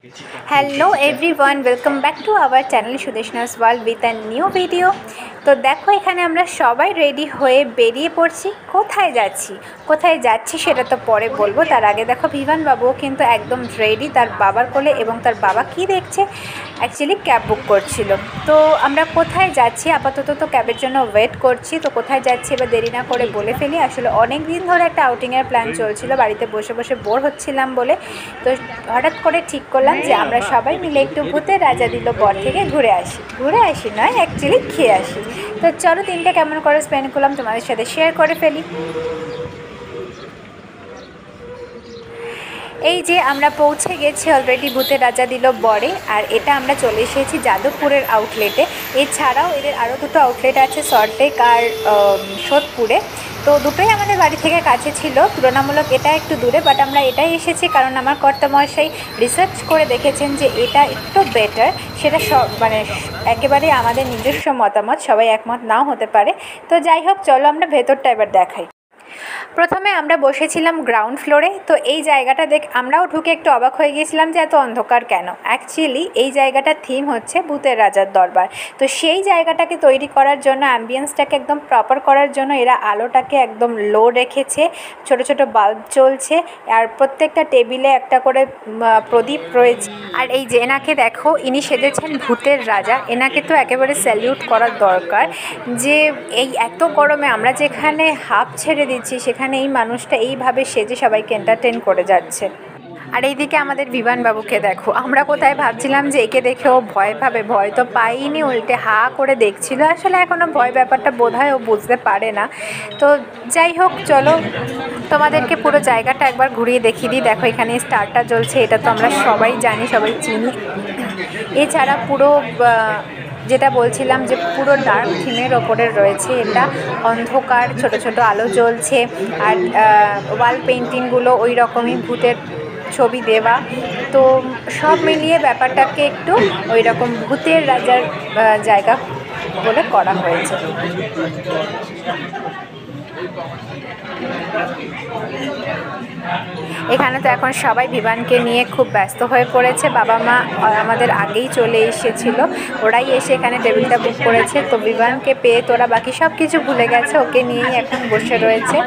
Hello everyone welcome back to our channel Sudeshna's world with a new video. तो देखो एखाने आमरा सबाई रेडी हये बेरिये पड़छि। कोथाय जाচ্ছি सेटा तो परे बोलबो। तार आगे देखो विवान बाबू किन्तु एकदम रेडी तार बाबार कोले एबं तार बाबा कि देखछे एक्चुअली कैब बुक करछिलो। तो आमरा कोथाय जाচ্ছি आपातत तो कैबेर जोन्नो वेट करछि। तो कोथाय जाচ্ছি एबार देरी ना करे बोले फेली। आसले अनेक दिन धरे एकटा आउटिंगेर प्लान चलछिलो, बाड़ीते बसे बसे बोर हच्छिलाम बोले तो हठात् करे ठीक करलाम जे आमरा सबाई मिले एकटु भूतेर राजा दिल बर थेके घुरे आसि नय एक्चुअली खेये आसि। तो चलो दिनटा केमन करे स्पेंड करलाम तोमादेर साथे शेयर करे फेली। এই যে আমরা পৌঁছে গেছি অলরেডি ভূতের রাজা দিল বরে। আর এটা আমরা চলে এসেছি যাদবপুরের আউটলেটে। এছাড়াও এদের আরও দুটো আউটলেট আছে সল্টলেক আর সোদপুরে। তো দুটোই আমাদের বাড়ি থেকে কাছে ছিল, তুলনামূলক এটা একটু দূরে, বাট আমরা এটাই এসেছি কারণ আমার কর্তামশাই রিসার্চ করে দেখেছেন যে এটা একটু বেটার। সেটা মানে একেবারে আমাদের নিজস্ব মতামত, সবাই একমত নাও হতে পারে। তো যাই হোক চলো আমরা ভেতরটা এবার দেখাই। প্রথমে আমরা বসেছিলাম গ্রাউন্ড ফ্লোরে। তো এই জায়গাটা আমরাও ঢুকে একটু অবাক হয়ে গিয়েছিলাম যে এত অন্ধকার কেন। অ্যাকচুয়ালি এই জায়গাটার থিম হচ্ছে ভূতের রাজার দরবার। তো সেই জায়গাটাকে তৈরি করার জন্য, অ্যাম্বিয়েন্সটাকে একদম প্রপার করার জন্য এরা আলোটাকে একদম লো রেখেছে, ছোট ছোট বাল্ব চলছে, আর প্রত্যেকটা টেবিলে একটা করে প্রদীপ রয়েছে। আর এই যে এনাকে দেখো, ইনি সেজেছেন ভূতের রাজা। এনাকে তো একেবারে স্যালিউট করার দরকার যে এই এত গরমে আমরা যেখানে হাঁপ ছেড়ে দিচ্ছি সেখানে এই মানুষটা এইভাবে সেজে সবাইকে এন্টারটেন করে যাচ্ছে। আর এইদিকে আমাদের বিমান বাবুকে দেখো, আমরা কোথায় ভাবছিলাম যে একে দেখেও ভয় পাবে, ভয় তো পাইনি, উল্টে হা করে দেখছিল। আসলে এখনও ভয় ব্যাপারটা বোধহয় ও বুঝতে পারে না। তো যাই হোক চলো তোমাদেরকে পুরো জায়গাটা একবার ঘুরিয়ে দেখিয়ে দিই। দেখো এখানে স্টারটা জ্বলছে, এটা তো আমরা সবাই জানি, সবাই চিনি। এছাড়া পুরো যেটা বলছিলাম যে পুরো ডার্ক থিমের ওপরে রয়েছে, এটা অন্ধকার, ছোট ছোট আলো জ্বলছে, আর ওয়াল পেন্টিংগুলো ওই রকমই ভূতের ছবি দেওয়া। তো সব মিলিয়ে ব্যাপারটাকে একটু ওই রকম ভূতের রাজার জায়গা বলে করা হয়েছে। এখানে তো এখন সবাই বিমানকে নিয়ে খুব ব্যস্ত হয়ে পড়েছে। বাবা মা আমাদের আগেই চলে এসেছিল, ওরাই এসে এখানে টেবিলটা বুক করেছে। তো বিমানকে পেয়ে তোরা বাকি সব কিছু ভুলে গেছে, ওকে নিয়েই এখন বসে রয়েছে।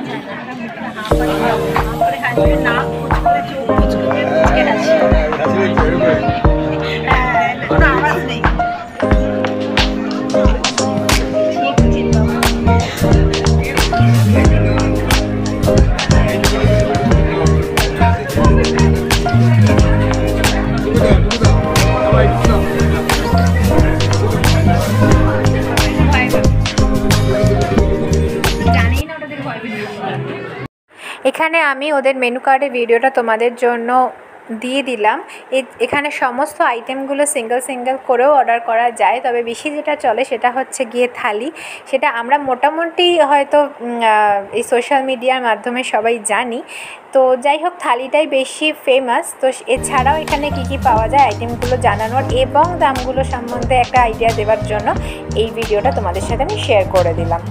এখানে আমি ওদের মেনু কার্ডের ভিডিওটা তোমাদের জন্য দিয়ে দিলাম। এখানে সমস্ত আইটেমগুলো সিঙ্গেল সিঙ্গেল করেও অর্ডার করা যায়, তবে বেশি যেটা চলে সেটা হচ্ছে গিয়ে থালি। সেটা আমরা মোটামুটি হয়তো এই সোশ্যাল মিডিয়ার মাধ্যমে সবাই জানি। তো যাই হোক থালিটাই বেশি ফেমাস। তো এছাড়াও এখানে কী কী পাওয়া যায় আইটেমগুলো জানানোর এবং দামগুলো সম্বন্ধে একটা আইডিয়া দেওয়ার জন্য এই ভিডিওটা তোমাদের সাথে আমি শেয়ার করে দিলাম।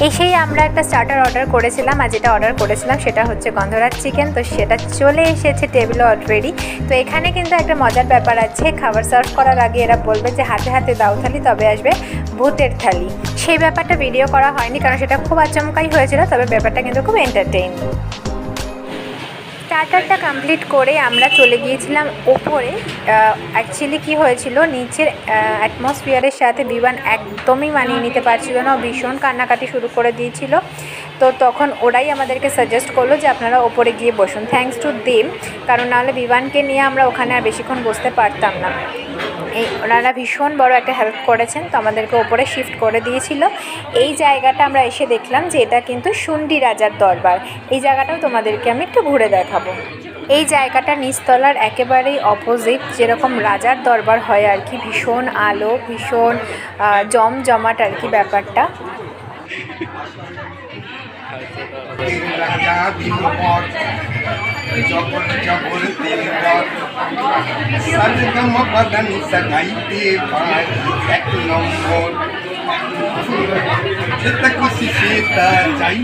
এসেই আমরা একটা স্টার্টার অর্ডার করেছিলাম, আর যেটা অর্ডার করেছিলাম সেটা হচ্ছে গন্ধরাজ চিকেন। তো সেটা চলে এসেছে টেবিলে অলরেডি। তো এখানে কিন্তু একটা মজার ব্যাপার আছে, খাবার সার্ভ করার আগে এরা বলবে যে হাতে হাতে দাও থালি, তবে আসবে ভূতের থালি। সেই ব্যাপারটা ভিডিও করা হয়নি কারণ সেটা খুব আচমকাই হয়েছিল, তবে ব্যাপারটা কিন্তু খুব এন্টারটেইন। স্টার্টারটা কমপ্লিট করে আমরা চলে গিয়েছিলাম ওপরে। অ্যাকচুয়ালি কী হয়েছিল, নিচের অ্যাটমসফিয়ারের সাথে বিমান একদমই মানিয়ে নিতে পারছিল না, ভীষণ কান্নাকাটি শুরু করে দিয়েছিল। তো তখন ওরাই আমাদেরকে সাজেস্ট করলো যে আপনারা ওপরে গিয়ে বসুন। থ্যাঙ্কস টু দেম, কারণ নাহলে বিমানকে নিয়ে আমরা ওখানে আর বেশিক্ষণ বসতে পারতাম না। ওনারা ভীষণ বড় একটা হেল্প করেছেন, তো আমাদেরকে ওপরে শিফট করে দিয়েছিল। এই জায়গাটা আমরা এসে দেখলাম যে এটা কিন্তু শুন্ডি রাজার দরবার। এই জায়গাটাও তোমাদেরকে আমি একটু ঘুরে দেখাবো। এই জায়গাটা নিচতলার একেবারেই অপোজিট, যেরকম রাজার দরবার হয় আর কি, ভীষণ আলো, ভীষণ জমজমাট আর কি ব্যাপারটা। জবর জবর তিন রাত সারগম বদন সগাইতে পারি এক নম্বর যেটা খুশি সেটা চাই।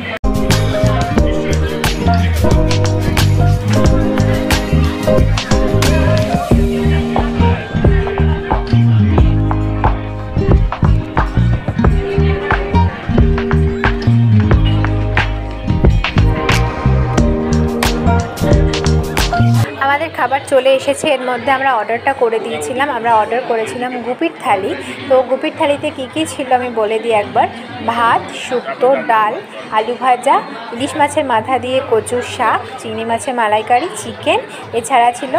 আমাদের খাবার চলে এসেছে। এর মধ্যে আমরা অর্ডারটা করে দিয়েছিলাম। আমরা অর্ডার করেছিলাম গুপির থালি। তো গুপির থালিতে কী কী ছিল আমি বলে দিই একবার। ভাত, শুক্তো, ডাল, আলু ভাজা, ইলিশ মাছের মাথা দিয়ে কচুর শাক, চিংড়ি মাছের মালাইকারি, চিকেন, এছাড়া ছিল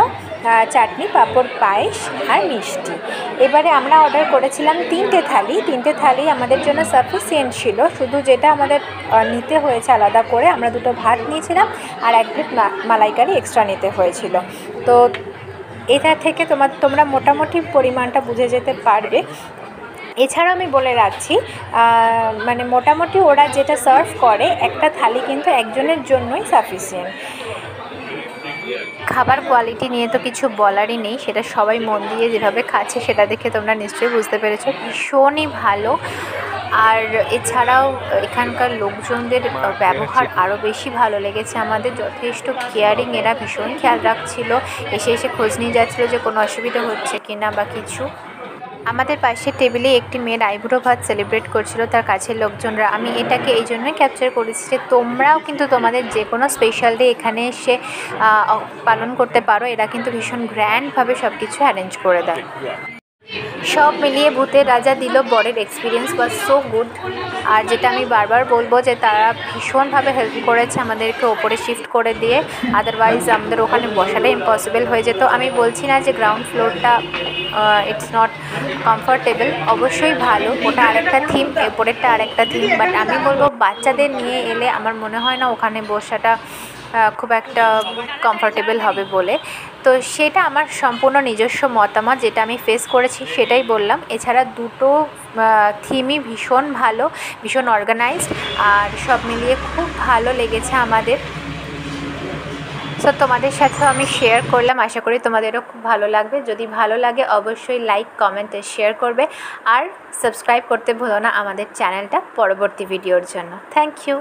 চাটনি, পাঁপড়, পায়েস আর মিষ্টি। এবারে আমরা অর্ডার করেছিলাম 3টে থালি। 3টে থালি আমাদের জন্য সাফিসিয়েন্ট ছিল। শুধু যেটা আমাদের নিতে হয়েছে আলাদা করে, আমরা 2টো ভাত নিয়েছিলাম আর 1 প্লেট মালাইকারি এক্সট্রা নিতে হয়েছিল। তো এটা থেকে তোমরা মোটামুটি পরিমাণটা বুঝে যেতে পারবে। এছাড়াও আমি বলে রাখছি, মানে মোটামুটি ওরা যেটা সার্ভ করে একটা থালি কিন্তু একজনের জন্যই সাফিসিয়েন্ট। খাবার কোয়ালিটি নিয়ে তো কিছু বলারই নেই, সেটা সবাই মন দিয়ে যেভাবে খাচ্ছে সেটা দেখে তোমরা নিশ্চয়ই বুঝতে পেরেছো, ভীষণই ভালো। আর এছাড়াও এখানকার লোকজনদের ব্যবহার আরও বেশি ভালো লেগেছে আমাদের। যথেষ্ট কেয়ারিং, এরা ভীষণ খেয়াল রাখছিল, এসে এসে খোঁজ নিয়ে যাচ্ছিলো যে কোনো অসুবিধা হচ্ছে কি না বা কিছু। আমাদের পাশের টেবিলে একটি মেয়ের আইবুড়ো ভাত সেলিব্রেট করছিল তার কাছের লোকজনরা। আমি এটাকে এই জন্যই ক্যাপচার করেছি যে তোমরাও কিন্তু তোমাদের যে কোনো স্পেশাল ডে এখানে এসে পালন করতে পারো। এরা কিন্তু ভীষণ গ্র্যান্ডভাবে সব কিছু অ্যারেঞ্জ করে দেয়। সব মিলিয়ে ভূতের রাজা দিল বরের এক্সপিরিয়েন্স ওয়াজ সো গুড। আর যেটা আমি বারবার বলবো যে তারা ভীষণভাবে হেল্প করেছে আমাদেরকে ওপরে শিফট করে দিয়ে, আদারওয়াইজ আমাদের ওখানে বসাটা ইম্পসিবল হয়ে যেত। আমি বলছি না যে গ্রাউন্ড ফ্লোরটা ইটস নট কমফর্টেবল, অবশ্যই ভালো, ওটা আরেকটা থিম, ওপরেরটা আরেকটা থিম। বাট আমি বলবো বাচ্চাদের নিয়ে এলে আমার মনে হয় না ওখানে বসাটা খুব একটা কমফর্টেবল হবে বলে। তো সেটা আমার সম্পূর্ণ নিজস্ব মতামত, যেটা আমি ফেস করেছি সেটাই বললাম। এছাড়া 2টো থিমই ভীষণ ভালো, ভীষণ অর্গানাইজড, আর সব মিলিয়ে খুব ভালো লেগেছে আমাদের। সো তোমাদের সাথেও আমি শেয়ার করলাম, আশা করি তোমাদেরও খুব ভালো লাগবে। যদি ভালো লাগে অবশ্যই লাইক, কমেন্টে শেয়ার করবে আর সাবস্ক্রাইব করতে ভুলো না আমাদের চ্যানেলটা পরবর্তী ভিডিওর জন্য। Thank you.